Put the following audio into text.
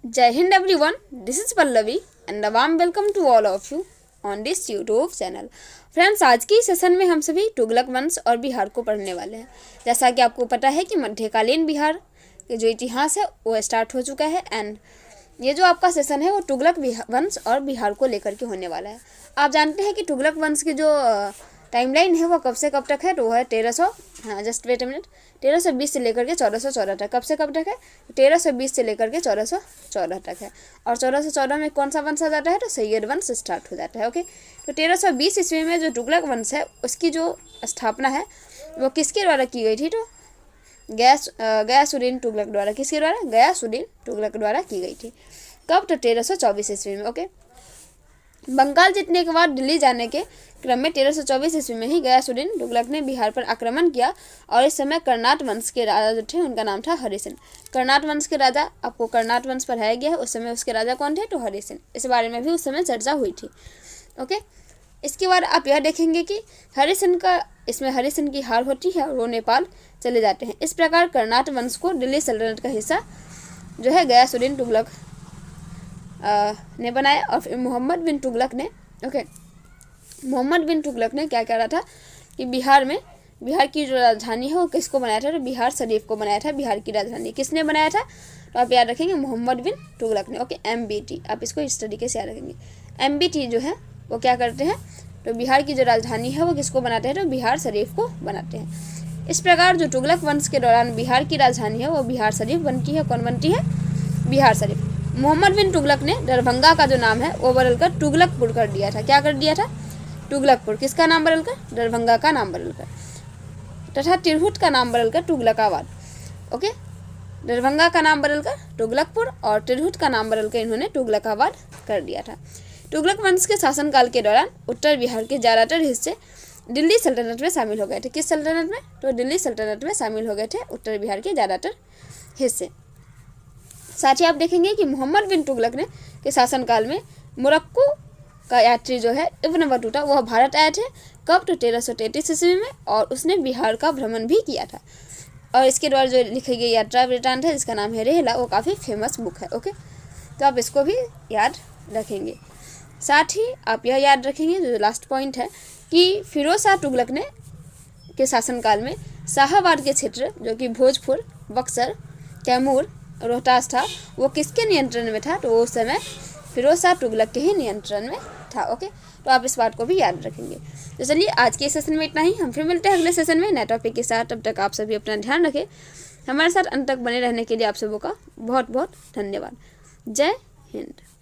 Jai Hind everyone, this is Pallavi and a warm welcome to all of you on this YouTube channel. Friends, आज की session में हम सभी तुगलक वंश और बिहार को पढ़ने वाले हैं। जैसा कि आपको पता है कि मध्यकालीन बिहार के जो इतिहास है वो स्टार्ट हो चुका है एंड ये जो आपका सेशन है वो तुगलक वंश और बिहार को लेकर के होने वाला है। आप जानते हैं कि तुगलक वंश की जो टाइमलाइन है वो कब से कब तक है, तो वो है 1320 से लेकर के 1414 तक। कब से कब तक है? 1320 से लेकर के 1414 तक है। और 1414 में कौन सा वंश आ जाता है? तो सैयद वंश स्टार्ट हो जाता है। ओके, तो 1320 ईस्वी में जो तुगलक वंश है उसकी जो स्थापना है वो किसके द्वारा की गई थी? तो गयासुद्दीन तुगलक द्वारा। किसके द्वारा? गयासुद्दीन तुगलक द्वारा की गई थी। कब? तो 1324 ईस्वी में। ओके, बंगाल जीतने के बाद दिल्ली जाने के क्रम में 1324 ईस्वी में ही गयासुद्दीन तुगलक ने बिहार पर आक्रमण किया और इस समय कर्नाट वंश के राजा जो थे उनका नाम था हरिसेन। कर्नाट वंश के राजा, आपको कर्नाट वंश पढ़ाया गया है, उस समय उसके राजा कौन थे? तो हरिसेन। इस बारे में भी उस समय चर्चा हुई थी। ओके, इसके बाद आप यह देखेंगे कि इसमें हरिसेन की हार होती है और वो नेपाल चले जाते हैं। इस प्रकार कर्नाट वंश को दिल्ली सल्तनत का हिस्सा जो है गयासुद्दीन तुगलक ने बनाया। और फिर मोहम्मद बिन तुगलक ने क्या करा था कि बिहार की जो राजधानी है वो किसको बनाया था? तो बिहार शरीफ को बनाया था। बिहार की राजधानी किसने बनाया था? तो आप याद रखेंगे मोहम्मद बिन तुगलक ने। ओके, MBT, आप इसको इस तरीके से याद रखेंगे। MBT जो है वो क्या करते हैं? तो बिहार की जो राजधानी है वो किसको बनाते हैं? तो बिहार शरीफ को बनाते हैं। इस प्रकार जो तुगलक वंश के दौरान बिहार की राजधानी है वो बिहार शरीफ बनती है। कौन बनती है? बिहार शरीफ। मोहम्मद बिन तुगलक ने दरभंगा का जो नाम है वो बदलकर तुगलकपुर कर दिया था। क्या कर दिया था? तुगलकपुर। किसका नाम बदलकर? दरभंगा का नाम बदलकर। तथा तिरहुत का नाम बदलकर तुगलकाबाद। ओके, दरभंगा का नाम बदलकर तुगलकपुर और तिरहुत का नाम बदलकर इन्होंने तुगलकाबाद कर दिया था। तुगलक वंश के शासनकाल के दौरान उत्तर बिहार के ज़्यादातर हिस्से दिल्ली सल्तनत में शामिल हो गए थे। किस सल्तनत में? तो दिल्ली सल्तनत में शामिल हो गए थे उत्तर बिहार के ज़्यादातर हिस्से। साथ ही आप देखेंगे कि मोहम्मद बिन तुगलक ने के शासनकाल में मोरक्को का यात्री जो है इब्न बतूता वह भारत आए थे। कब? तो 1333 ईस्वी में, और उसने बिहार का भ्रमण भी किया था। और इसके द्वारा जो लिखी गई यात्रा वृत्तांत है जिसका नाम है रेहला, वो काफ़ी फेमस बुक है। ओके, तो आप इसको भी याद रखेंगे। साथ ही आप यह याद रखेंगे जो लास्ट पॉइंट है कि फिरोज शाह तुगलक ने के शासनकाल में शाहाबाद के क्षेत्र जो कि भोजपुर, बक्सर, कैमूर, रोहतास था वो किसके नियंत्रण में था? तो उस समय फिरोज शाह तुगलक के ही नियंत्रण में था। ओके, तो आप इस बात को भी याद रखेंगे। तो चलिए, आज के सेशन में इतना ही। हम फिर मिलते हैं अगले सेशन में नए टॉपिक के साथ। तब तक आप सभी अपना ध्यान रखें। हमारे साथ अंत तक बने रहने के लिए आप सबों का बहुत बहुत धन्यवाद। जय हिंद।